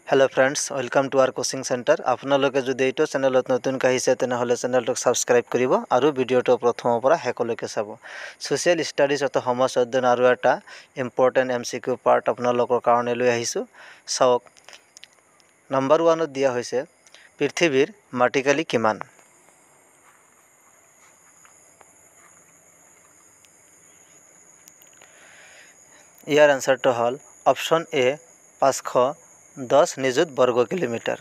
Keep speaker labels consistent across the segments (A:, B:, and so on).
A: Hello friends welcome to our coaching centre आपनालोके যদি এইটো চেনেলত নতুন কাহিছে তেনেহলে চেনেলটোক সাবস্ক্রাইব কৰিব আৰু ভিডিওটো প্ৰথমৰ পৰা শেষলৈকে চাব সোশ্যাল ষ্টাডিজ অত সমাজ অধ্যয়ন আৰু এটা ইম্পৰ্টেন্ট এমসিকিউ পাৰ্ট আপোনালোকৰ কাৰণে লৈ আহিছো চাওক নম্বৰ 1 ত দিয়া হৈছে পৃথিৱীৰ মাটিকালি কিমান ইয়াৰ আনসাৰটো হ'ল অপচন এ 510 নিযুত বর্গ কিলোমিটার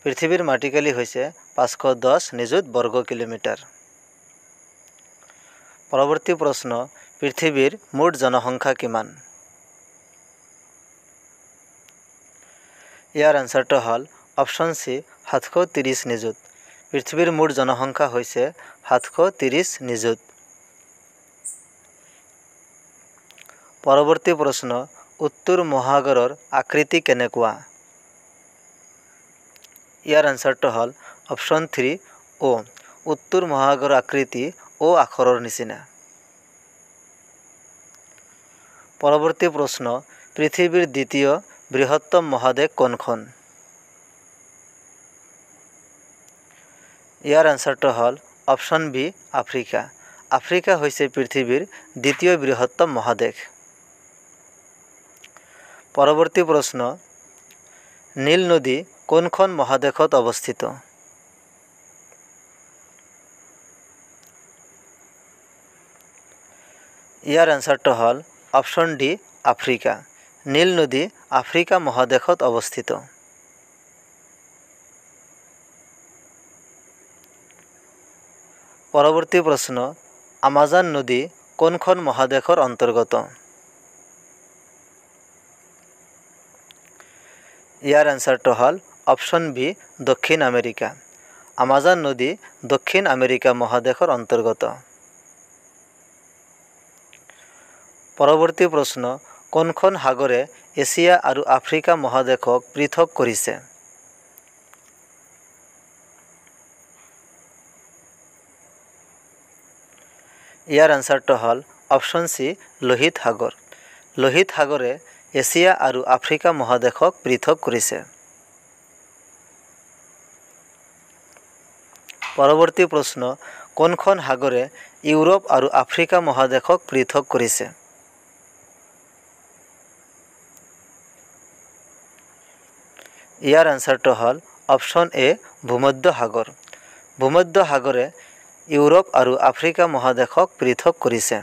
A: পৃথিবীর মাটিকালি হয়েছে 510 নিযুত বর্গ কিলোমিটার পরবর্তী প্রশ্ন পৃথিবীর মোট জনসংখ্যা কিমান ইয়ার আনসারটো হল অপশন সি 730 নিযুত পৃথিবীর মোট জনসংখ্যা হয়েছে 730 নিযুত পরবর্তী প্রশ্ন উত্তর মহাসাগৰৰ আকৃতি কেনেকুৱা ইয়াৰ আনসাৰটো হল অপশন 3 ও উত্তৰ মহাসাগৰৰ আকৃতি ও আখৰৰ নিচিনা পৰৱৰ্তী প্ৰশ্ন পৃথিৱীৰ দ্বিতীয় বৃহত্তম মহাদেশ কোনখন ইয়াৰ আনসাৰটো হল অপশন বি আফ্ৰিকা আফ্ৰিকা হৈছে পৃথিৱীৰ দ্বিতীয় বৃহত্তম মহাদেশ পৰৱৰ্তী প্ৰশ্ন নীল নদী কোনখন মহাদেশত অৱস্থিত ইয়াৰ আনসাৰটো হল অপশন ডি আফ্ৰিকা নীল নদী আফ্ৰিকা মহাদেশত অৱস্থিত পৰৱৰ্তী প্ৰশ্ন আমাজন নদী কোনখন মহাদেশৰ অন্তৰ্গত ইয়াৰ আনসাৰটো হল অপশন বি দক্ষিণ আমেৰিকা আমাজন নদী দক্ষিণ আমেৰিকা মহাদেশৰ অন্তৰ্গত পৰৱৰ্তী প্ৰশ্ন কোনখন সাগৰে এছিয়া আৰু আফ্ৰিকা মহাদেশক পৃথক কৰিছে ইয়াৰ আনসাৰটো হল অপশন সি লোহিত সাগৰে এছিয়া আৰু আফ্ৰিকা মহাদেশক পৃথক কৰিছে পৰৱৰ্তী প্ৰশ্ন কোনখন সাগৰে ইউৰোপ আৰু আফ্ৰিকা মহাদেশক পৃথক কৰিছে ইয়াৰ আনসাৰটো হল অপশন এ ভূমধ্য সাগৰে ইউৰোপ আৰু আফ্ৰিকা মহাদেশক পৃথক কৰিছে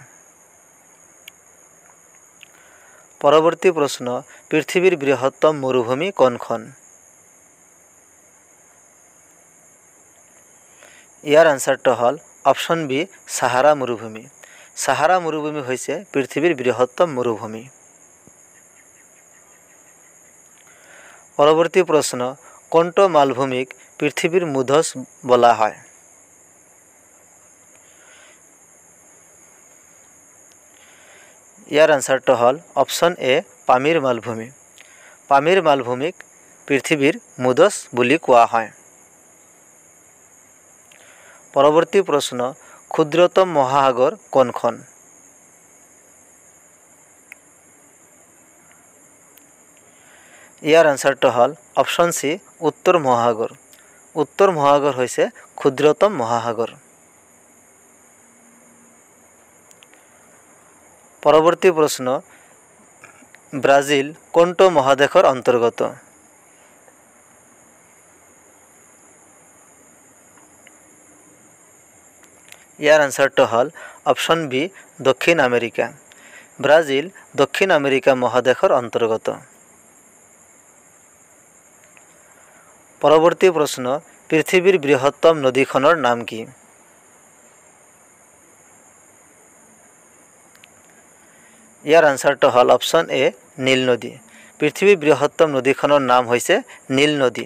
A: পৰৱৰ্তী প্ৰশ্ন পৃথিৱীৰ বৃহত্তম মৰুভূমি কোনখন ইয়াৰ আনসাৰটো হল অপশন বি সাহাৰা মৰুভূমি হৈছে পৃথিৱীৰ বৃহত্তম মৰুভূমি পৰৱৰ্তী প্ৰশ্ন কোনটো মালভূমিক পৃথিৱীৰ মুধচ বলা হয় ইয়াৰ আনসাৰটো হল অপশন এ পামিৰ মালভূমিক পৃথিৱীৰ মুধচ বুলি কোৱা হয় পৰৱৰ্তী প্ৰশ্ন ক্ষুদ্ৰতম মহাসাগৰ কোনখন ইয়াৰ আনসাৰটো হল অপশন সি উত্তৰ মহাসাগৰ হৈছে ক্ষুদ্ৰতম মহাসাগৰ পৰৱৰ্তী প্ৰশ্ন ব্ৰাজিল কোনটো মহাদেশৰ অন্তৰ্গত ইয়াৰ আনসাৰটো হল অপশন বি দক্ষিণ আমেৰিকা ব্ৰাজিল দক্ষিণ আমেৰিকা মহাদেশৰ অন্তৰ্গত পৰৱৰ্তী প্ৰশ্ন পৃথিৱীৰ বৃহত্তম নদীখনৰ নাম কি ইয়াৰ আনসাৰটো হল অপশন এ নীল নদী পৃথিৱীৰ বৃহত্তম নদীখনৰ নাম হৈছে নীল নদী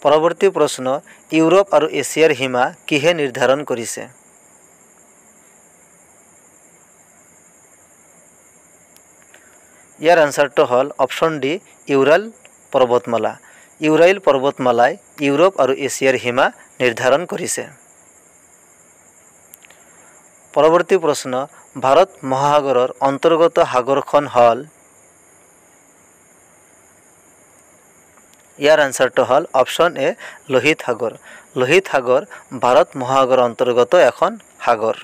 A: পৰৱৰ্তী প্ৰশ্ন ইউৰোপ আৰু এছিয়াৰ সীমা কিহে নিৰ্ধাৰণ কৰিছে ইয়াৰ আনসাৰটো হল অপশন ডি ইউৰাল পৰ্বতমালাই ইউৰোপ আৰু এছিয়াৰ সীমা নিৰ্ধাৰণ কৰিছে পৰৱৰ্তী প্ৰশ্ন ভাৰত মহাসাগৰৰ অন্তৰ্গত সাগৰখন হল ইয়াৰ আনসাৰটো হ'ল অপশ্যন এ লোহিত সাগৰ। লোহিত সাগৰ ভাৰত মহাসাগৰৰ অন্তৰ্গত এখন সাগৰ।